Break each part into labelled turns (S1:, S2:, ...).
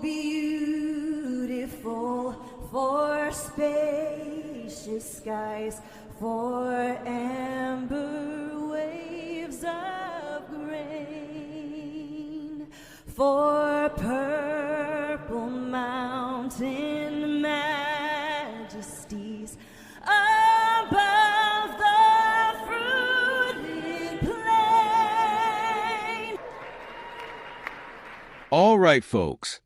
S1: beautiful for spacious skies, for amber waves of grain, for purple mountain majesties above the fruited plain.
S2: All right, folks.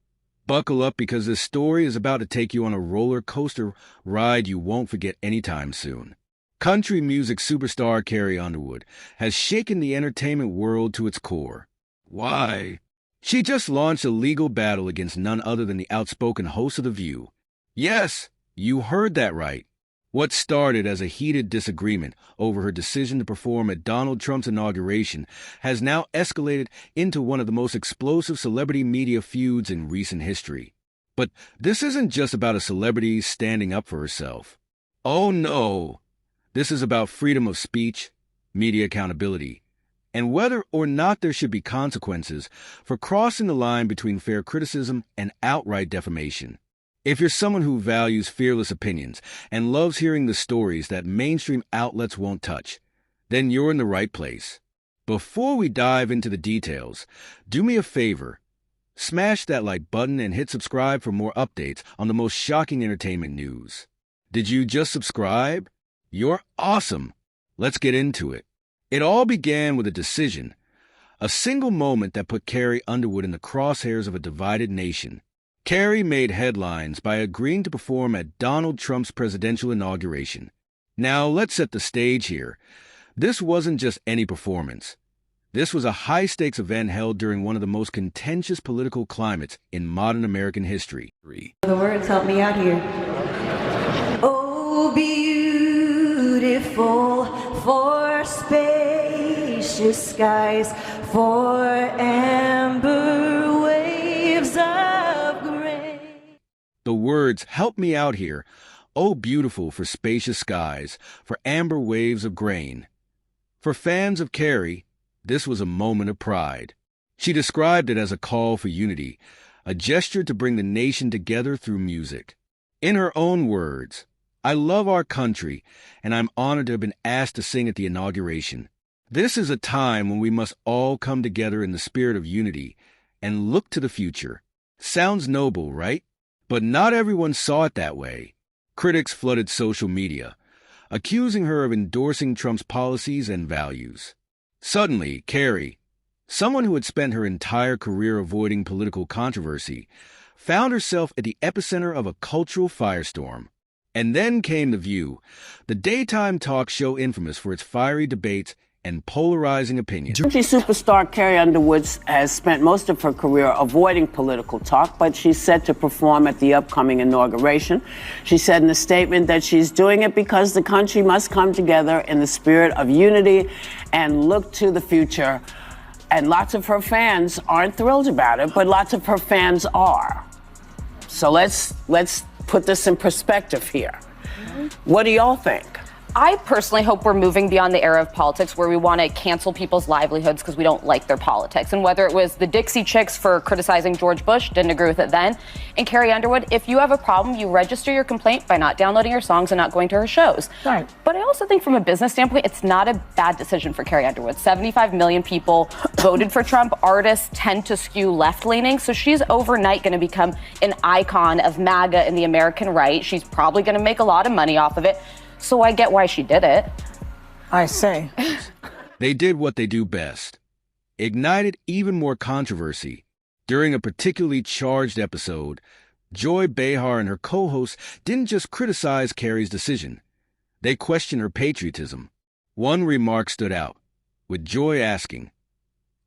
S2: Buckle up because this story is about to take you on a roller coaster ride you won't forget anytime soon. Country music superstar Carrie Underwood has shaken the entertainment world to its core. Why? She just launched a legal battle against none other than the outspoken host of The View. Yes, you heard that right. What started as a heated disagreement over her decision to perform at Donald Trump's inauguration has now escalated into one of the most explosive celebrity media feuds in recent history. But this isn't just about a celebrity standing up for herself. Oh no! This is about freedom of speech, media accountability, and whether or not there should be consequences for crossing the line between fair criticism and outright defamation. If you're someone who values fearless opinions and loves hearing the stories that mainstream outlets won't touch, then you're in the right place. Before we dive into the details, do me a favor. Smash that like button and hit subscribe for more updates on the most shocking entertainment news. Did you just subscribe? You're awesome. Let's get into it. It all began with a decision, a single moment that put Carrie Underwood in the crosshairs of a divided nation. Carrie made headlines by agreeing to perform at Donald Trump's presidential inauguration. Now, let's set the stage here. This wasn't just any performance. This was a high-stakes event held during one of the most contentious political climates in modern American history.
S1: The words help me out here. Oh, beautiful for spacious skies, for amber waves of grain.
S2: The words, help me out here, oh beautiful for spacious skies, for amber waves of grain. For fans of Carrie, this was a moment of pride. She described it as a call for unity, a gesture to bring the nation together through music. In her own words, I love our country, and I'm honored to have been asked to sing at the inauguration. This is a time when we must all come together in the spirit of unity and look to the future. Sounds noble, right? But not everyone saw it that way. Critics flooded social media, accusing her of endorsing Trump's policies and values. Suddenly, Carrie, someone who had spent her entire career avoiding political controversy, found herself at the epicenter of a cultural firestorm. And then came The View, the daytime talk show infamous for its fiery debates and polarizing opinions.
S3: Country superstar Carrie Underwood has spent most of her career avoiding political talk, but she's set to perform at the upcoming inauguration. She said in a statement that she's doing it because the country must come together in the spirit of unity and look to the future. And lots of her fans aren't thrilled about it, but lots of her fans are. So let's put this in perspective here. What do y'all think?
S4: I personally hope we're moving beyond the era of politics where we want to cancel people's livelihoods because we don't like their politics. And whether it was the Dixie Chicks for criticizing George Bush, didn't agree with it then, and Carrie Underwood, if you have a problem, you register your complaint by not downloading her songs and not going to her shows.
S3: Right.
S4: But I also think from a business standpoint, it's not a bad decision for Carrie Underwood. 75 million people voted for Trump. Artists tend to skew left-leaning, so she's overnight going to become an icon of MAGA and the American right. She's probably going to make a lot of money off of it. So I get why she did it.
S3: I say.
S2: They did what they do best. Ignited even more controversy. During a particularly charged episode, Joy Behar and her co-hosts didn't just criticize Carrie's decision. They questioned her patriotism. One remark stood out, with Joy asking,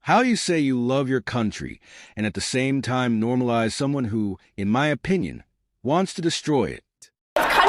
S2: "How you say you love your country and at the same time normalize someone who, in my opinion, wants to destroy it?"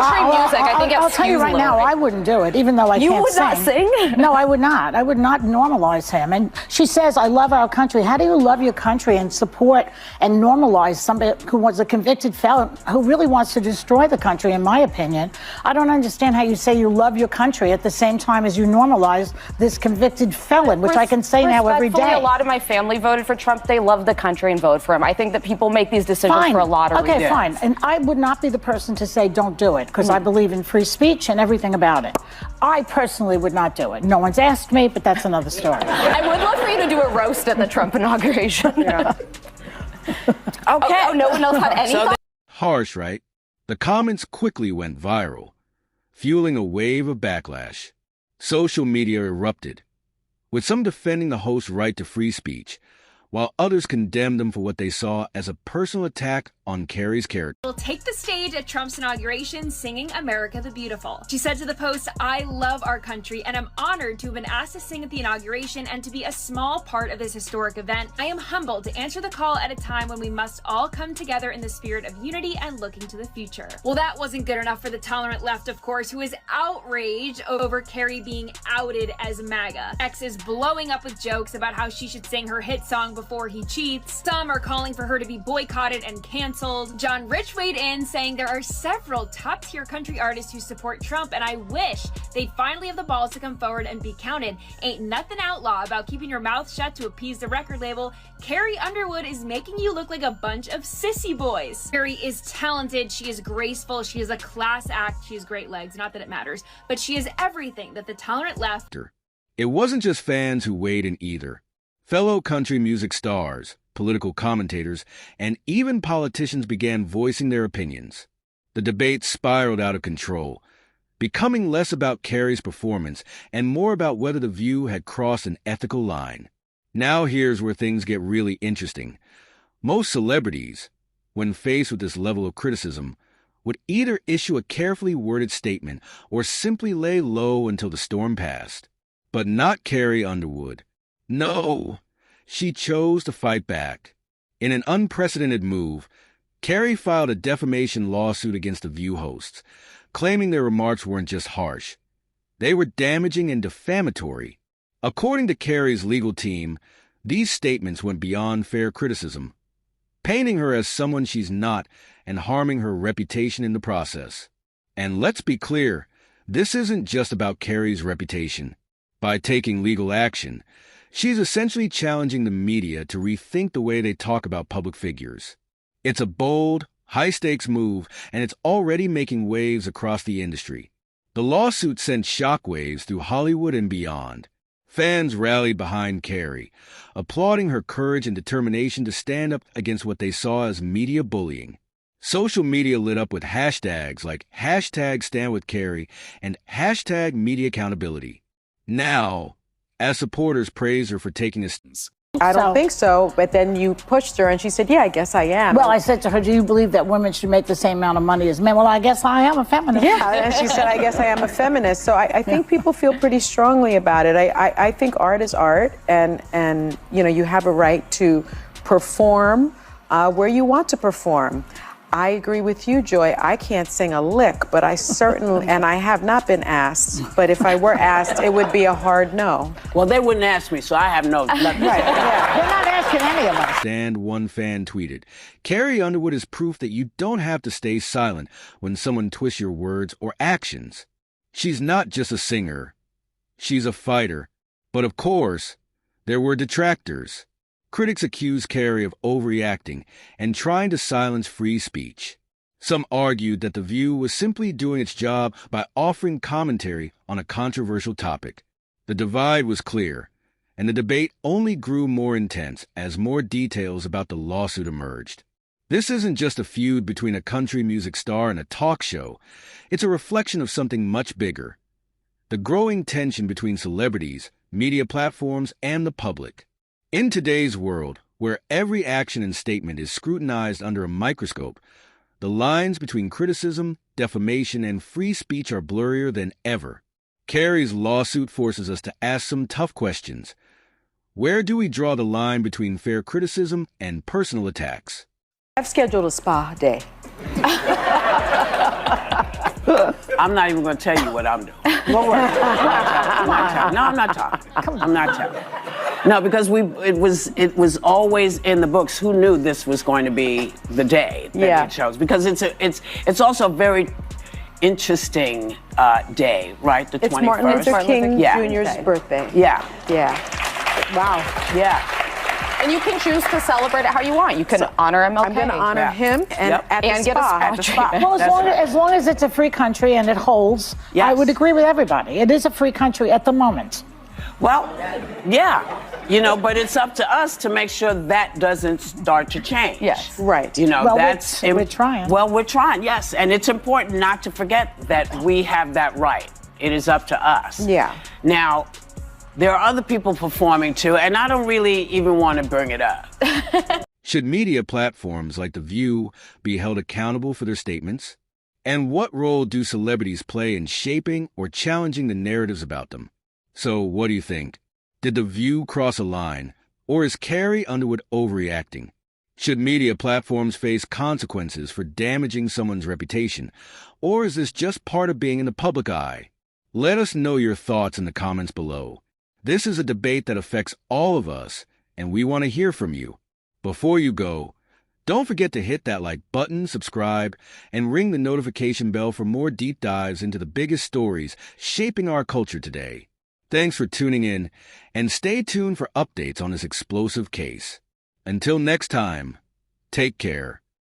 S4: music, I think
S5: I'll tell you right now, I wouldn't do it, even though I can't sing.
S4: You would not sing?
S5: No, I would not. I would not normalize him. And she says, I love our country. How do you love your country and support and normalize somebody who was a convicted felon who really wants to destroy the country, in my opinion? I don't understand how you say you love your country at the same time as you normalize this convicted felon, which I can say now every day.
S4: A lot of my family voted for Trump. They love the country and vote for him. I think that people make these decisions for a lot of reasons.
S5: Okay, fine. And I would not be the person to say don't do it, because I believe in free speech and everything about it. I personally would not do it. No one's asked me, but that's another story.
S4: I would love for you to do a roast at the Trump inauguration. Yeah. Okay. Oh, no one else had any thoughts?
S2: Harsh, right? The comments quickly went viral, fueling a wave of backlash. Social media erupted, with some defending the host's right to free speech, while others condemned them for what they saw as a personal attack on Carrie's character.
S6: Will take the stage at Trump's inauguration singing America the Beautiful. She said to the Post, I love our country and I'm honored to have been asked to sing at the inauguration and to be a small part of this historic event. I am humbled to answer the call at a time when we must all come together in the spirit of unity and looking to the future. Well, that wasn't good enough for the tolerant left, of course, who is outraged over Carrie being outed as MAGA. X is blowing up with jokes about how she should sing her hit song before he cheats. Some are calling for her to be boycotted and canceled. John Rich weighed in, saying there are several top-tier country artists who support Trump, and I wish they'd finally have the balls to come forward and be counted. Ain't nothing outlaw about keeping your mouth shut to appease the record label. Carrie Underwood is making you look like a bunch of sissy boys. Carrie is talented, she is graceful, she is a class act, she has great legs, not that it matters, but she is everything that the tolerant left.
S2: It wasn't just fans who weighed in either. Fellow country music stars, political commentators, and even politicians began voicing their opinions. The debate spiraled out of control, becoming less about Carrie's performance and more about whether the View had crossed an ethical line. Now here's where things get really interesting. Most celebrities, when faced with this level of criticism, would either issue a carefully worded statement or simply lay low until the storm passed. But not Carrie Underwood. No, she chose to fight back. In an unprecedented move, Carrie filed a defamation lawsuit against the View hosts, claiming their remarks weren't just harsh. They were damaging and defamatory. According to Carrie's legal team, these statements went beyond fair criticism, painting her as someone she's not and harming her reputation in the process. And let's be clear, this isn't just about Carrie's reputation. By taking legal action, she's essentially challenging the media to rethink the way they talk about public figures. It's a bold, high-stakes move, and it's already making waves across the industry. The lawsuit sent shockwaves through Hollywood and beyond. Fans rallied behind Carrie, applauding her courage and determination to stand up against what they saw as media bullying. Social media lit up with hashtags like #StandWithCarrie and #MediaAccountability. Now, as supporters praise her for taking a stance.
S7: I don't think so, but then you pushed her and she said, yeah, I guess I am.
S5: Well, I said to her, do you believe that women should make the same amount of money as men? Well, I guess I am a feminist.
S7: Yeah, and she said, I guess I am a feminist. So I think people feel pretty strongly about it. I think art is art, and you know, you have a right to perform where you want to perform. I agree with you, Joy. I can't sing a lick, but I certainly, and I have not been asked, but if I were asked, it would be a hard no.
S3: Well, they wouldn't ask me, so I have no.
S5: Right, yeah. They're not asking any of us.
S2: And one fan tweeted, Carrie Underwood is proof that you don't have to stay silent when someone twists your words or actions. She's not just a singer. She's a fighter. But of course, there were detractors. Critics accused Carrie of overreacting and trying to silence free speech. Some argued that The View was simply doing its job by offering commentary on a controversial topic. The divide was clear, and the debate only grew more intense as more details about the lawsuit emerged. This isn't just a feud between a country music star and a talk show. It's a reflection of something much bigger: the growing tension between celebrities, media platforms, and the public. In today's world, where every action and statement is scrutinized under a microscope, the lines between criticism, defamation, and free speech are blurrier than ever. Carrie's lawsuit forces us to ask some tough questions. Where do we draw the line between fair criticism and personal attacks?
S7: I've scheduled a spa day.
S3: I'm not even going to tell you what I'm doing. I'm not telling. No, I'm not talking. I'm not telling. No, because it was always in the books. Who knew this was going to be the day that we chose? Because it's also a very interesting day, right? The 21st.
S7: It's Martin Luther King Jr.'s birthday.
S3: Yeah.
S7: Yeah. Wow.
S3: Yeah.
S4: And you can choose to celebrate it how you want. You can honor MLK.
S7: I'm going to honor him and at
S4: and
S7: the
S4: get a
S7: spa.
S4: spa
S7: At the spa.
S4: treatment.
S5: Well, as long as it's a free country and it holds,
S3: Yes.
S5: I would agree with everybody. It is a free country at the moment.
S3: Well, yeah. But it's up to us to make sure that doesn't start to change.
S4: Yes.
S7: Right.
S5: Well,
S3: that's
S5: we're trying.
S3: Well, we're trying, yes. And it's important not to forget that we have that right. It is up to us.
S7: Yeah.
S3: Now, there are other people performing too, and I don't really even want to bring it up.
S2: Should media platforms like The View be held accountable for their statements? And what role do celebrities play in shaping or challenging the narratives about them? So, what do you think? Did The View cross a line? Or is Carrie Underwood overreacting? Should media platforms face consequences for damaging someone's reputation? Or is this just part of being in the public eye? Let us know your thoughts in the comments below. This is a debate that affects all of us, and we want to hear from you. Before you go, don't forget to hit that like button, subscribe, and ring the notification bell for more deep dives into the biggest stories shaping our culture today. Thanks for tuning in, and stay tuned for updates on this explosive case. Until next time, take care.